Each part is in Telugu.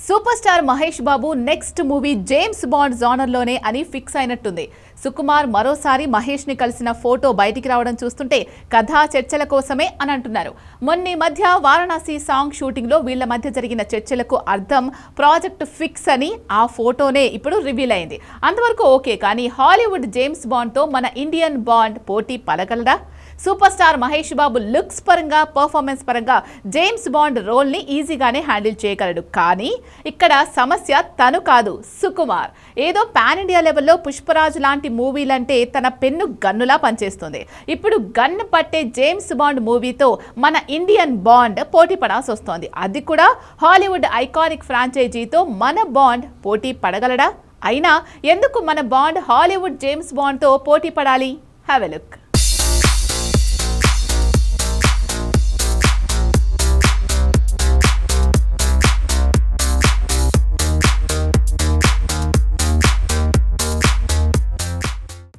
Super star Mahesh Babu next movie James bond జానర్లోనే అని ఫిక్స్ అయినట్టుంది. సుకుమార్ మరోసారి మహేష్ ని కలిసిన ఫోటో బయటికి రావడం చూస్తుంటే కథా చర్చల కోసమే అని అంటున్నారు. మొన్న మధ్య వారణాసి సాంగ్ షూటింగ్ లో వీళ్ల మధ్య జరిగిన చర్చలకు అర్థం ప్రాజెక్ట్ ఫిక్స్ అని ఆ ఫోటోనే ఇప్పుడు రివీల్ అయింది. అంతవరకు ఓకే, కానీ హాలీవుడ్ జేమ్స్ బాండ్ తో మన ఇండియన్ బాండ్ పోటీ పడగలడా? Super star Mahesh Babu looks పరంగా, పర్ఫార్మెన్స్ పరంగా జేమ్స్ బాండ్ రోల్ ని ఈజీగానే హ్యాండిల్ చేయగలడు. కానీ ఇక్కడ సమస్య తను కాదు, సుకుమార్. ఏదో పాన్ ఇండియా లెవెల్లో పుష్పరాజ్ లాంటి మూవీలంటే తన పెన్ను గన్నులా పనిచేస్తుంది. ఇప్పుడు గన్ను పట్టే జేమ్స్ బాండ్ మూవీతో మన ఇండియన్ బాండ్ పోటీ పడాల్సి వస్తోంది. అది కూడా హాలీవుడ్ ఐకానిక్ ఫ్రాంచైజీతో మన బాండ్ పోటీ పడగలడా? అయినా ఎందుకు మన బాండ్ హాలీవుడ్ జేమ్స్ బాండ్తో పోటీ పడాలి? Have a look.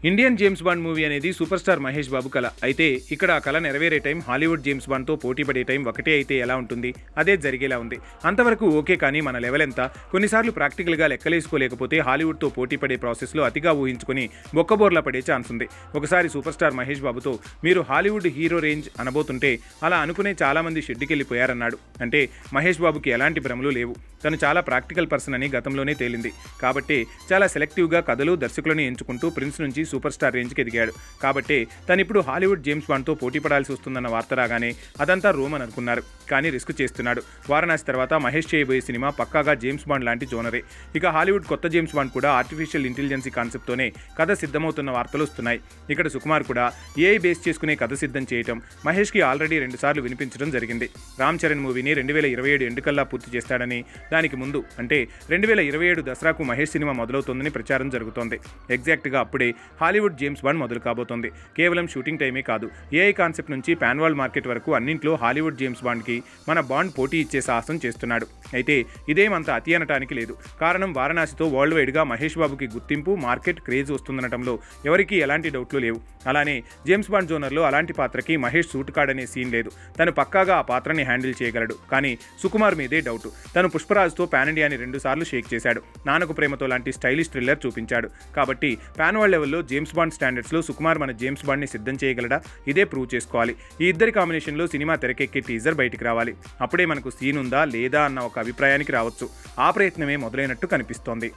Indian James bond movie అనేది సూపర్ స్టార్ మహేష్ బాబు కళ. అయితే ఇక్కడ ఆ కళ నెరవేరే టైం హాలీవుడ్ జేమ్స్ బాండ్తో పోటీ పడే టైం ఒకటే అయితే ఎలా ఉంటుంది? అదే జరిగేలా ఉంది. అంతవరకు ఓకే, కానీ మన లెవెల్ ఎంత? కొన్నిసార్లు ప్రాక్టికల్గా లెక్కలేసుకోలేకపోతే హాలీవుడ్తో పోటీ పడే ప్రాసెస్లో అతిగా ఊహించుకుని బొక్కబోర్లా పడే ఛాన్స్ ఉంది. ఒకసారి సూపర్ స్టార్ మహేష్ బాబుతో మీరు హాలీవుడ్ హీరో రేంజ్ అనబోతుంటే అలా అనుకునే చాలామంది షెడ్డుకెళ్ళిపోయారన్నాడు. అంటే మహేష్ బాబుకి ఎలాంటి భ్రమలు లేవు. తను చాలా ప్రాక్టికల్ పర్సన్ అని గతంలోనే తేలింది. కాబట్టి చాలా సెలెక్టివ్గా కథలు, దర్శకులను ఎంచుకుంటూ ప్రిన్స్ నుంచి సూపర్ స్టార్ రేంజ్కి ఎదిగాడు. కాబట్టి తను ఇప్పుడు హాలీవుడ్ జేమ్స్ బాండ్తో పోటీ పడాల్సి వస్తుందన్న వార్త రాగానే అదంతా రోమన్ అనుకున్నారు. కానీ రిస్క్ చేస్తున్నాడు. వారణాసి తర్వాత మహేష్ చేయబోయే సినిమా పక్కాగా జేమ్స్ బాండ్ లాంటి జోనరే. ఇక హాలీవుడ్ కొత్త జేమ్స్ బాండ్ కూడా ఆర్టిఫిషియల్ ఇంటెలిజెన్సీ కాన్సెప్ట్తోనే కథ సిద్ధమవుతున్న వార్తలు వస్తున్నాయి. ఇక్కడ సుకుమార్ కూడా ఏఐ బేస్ చేసుకునే కథ సిద్ధం చేయటం మహేష్కి ఆల్రెడీ 2 సార్లు వినిపించడం జరిగింది. రామ్ చరణ్ మూవీని 2027 ఎండుకల్లా పూర్తి చేస్తాడని, దానికి ముందు అంటే 2027 దసరాకు మహేష్ సినిమా మొదలవుతోందని ప్రచారం జరుగుతోంది. ఎగ్జాక్ట్గా అప్పుడే హాలీవుడ్ జేమ్స్ బాండ్ మొదలు కాబోతోంది. కేవలం షూటింగ్ టైమే కాదు, ఏఐ కాన్సెప్ట్ నుంచి పాన్ వరల్డ్ మార్కెట్ వరకు అన్నింట్లో హాలీవుడ్ జేమ్స్ బాండ్కి మన బాండ్ పోటీ ఇచ్చే సాహసం చేస్తున్నాడు. అయితే ఇదేమంత అతి అనటానికి లేదు. కారణం వారణాసితో వరల్డ్ వైడ్గా మహేష్ బాబుకి గుర్తింపు, మార్కెట్ క్రేజ్ వస్తుందనటంలో ఎవరికీ ఎలాంటి డౌట్లు లేవు. అలానే జేమ్స్ బాండ్ జోనర్లో అలాంటి పాత్రకి మహేష్ సూట్ కాడనే సీన్ లేదు. తను పక్కాగా ఆ పాత్రని హ్యాండిల్ చేయగలడు. కానీ సుకుమార్ మీదే డౌట్. తను పుష్పరాజ్తో పాన్ ఇండియాని 2 సార్లు షేక్ చేశాడు. నాన్నకు ప్రేమతో లాంటి స్టైలిష్ థ్రిల్లర్ చూపించాడు. కాబట్టి పాన్ వరల్డ్ లెవెల్లో జేమ్స్ బాండ్ స్టాండర్డ్స్లో సుకుమార్ మన జేమ్స్ బాండ్ని సిద్ధం చేయగలడా? ఇదే ప్రూవ్ చేసుకోవాలి. ఈ ఇద్దరి కాంబినేషన్లో సినిమా తెరకెక్కే టీజర్ బయటికి రావాలి. అప్పుడే మనకు సీన్ ఉందా లేదా అన్న ఒక అభిప్రాయానికి రావచ్చు. ఆ ప్రయత్నమే మొదలైనట్టు కనిపిస్తోంది.